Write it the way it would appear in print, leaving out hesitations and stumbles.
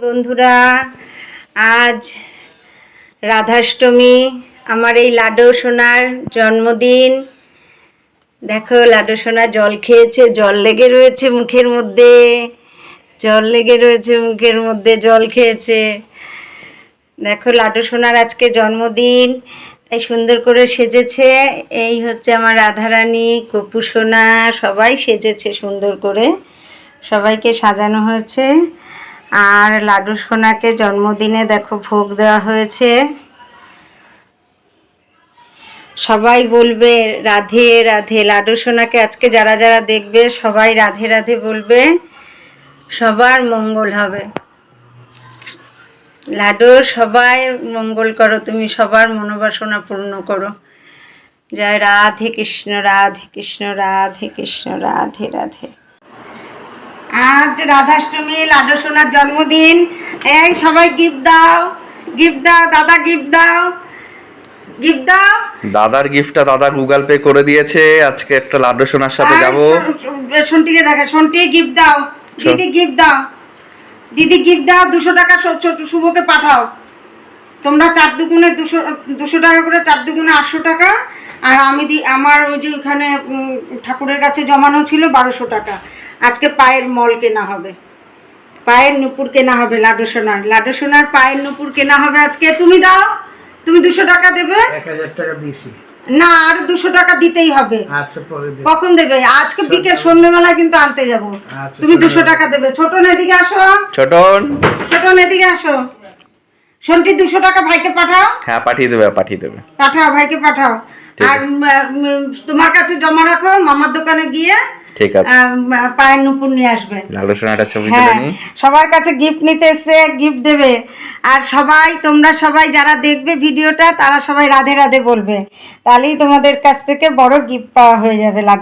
বন্ধুরা, আজ রাধাষ্টমী। আমার এই লাডো সোনার জন্মদিন। দেখো, লাডো সোনা জল খেয়েছে, জল লেগে রয়েছে মুখের মধ্যে, জল খেয়েছে। দেখো, লাডো সোনার আজকে জন্মদিন, তাই সুন্দর করে সেজেছে। এই হচ্ছে আমার রাধারানী, কপু সোনা, সবাই সেজেছে সুন্দর করে, সবাইকে সাজানো হয়েছে। আর লাডু সোনাকে জন্মদিনে দেখো ভোগ দেওয়া হয়েছে। সবাই বলবে রাধে রাধে। লাডু সোনাকে আজকে যারা যারা দেখবে সবাই রাধে রাধে বলবে, সবার মঙ্গল হবে। লাডু, সবাই মঙ্গল করো, তুমি সবার মনোবাসনা পূর্ণ করো। জয় রাধে কৃষ্ণ, রাধে কৃষ্ণ, রাধে কৃষ্ণ, রাধে রাধে। আজ রাধাষ্টমী, লাডু সোনার জন্মদিন। এই সবাই গিফট দাও, গিফট দাও, দাদা গিফট দাও, গিফট দাও। দাদার গিফটটা দাদা গুগল পে করে দিয়েছে। আজকে একটা লাড্ডু সোনার সাথে যাব। শোনটিকে দেখা, শোনটি গিফট দাও, দিদি গিফট দাও, দিদি গিফট দাও। 200 টাকা শুভকে পাঠাও। তোমরা 4 দুগুণে 200 টাকা করে, 4 দুগুণে 800 টাকা। আর আমি আমার ওই যে ওখানে ঠাকুরের কাছে জমানো ছিল 1200 টাকা। আজকে পায়ের মল কেনা হবে, পায়ের নুপুর কেনা হবে। লাডু সোনার পায়ের নুপুর কেনা হবে আজকে। তুমি দাও, তুমি 200 টাকা দেবে। 1000 টাকা দিয়েছি না, আর 200 টাকা দিতেই হবে। আচ্ছা, পরে দেব। কখন দেবে? আজকে বিকেল সন্ধ্যাবেলা কিন্তু আনতে যাব। তুমি 200 টাকা দেবে। ছোটন এদিকে আসো, ছোটন এদিকে আসো। শোনটি 200 টাকা ভাইকে পাঠাও। হ্যাঁ, পাঠিয়ে দেবে। পাঠাও, ভাইকে পাঠাও। আর তোমার কাছে জমা রাখো, মামার দোকানে গিয়ে ঠিক আছে পায়ের নুপুর নিয়ে আসবে। লাড্ডু সোনাটা ছবি তুলে নি। সবার কাছে গিফট নিতে এসে গিফট দেবে। আর সবাই, তোমরা সবাই যারা দেখবে ভিডিওটা, তারা সবাই রাধে রাধে বলবে, তাহলেই তোমাদের কাছ থেকে বড় গিফট পাওয়া হয়ে যাবে। লাড্ডু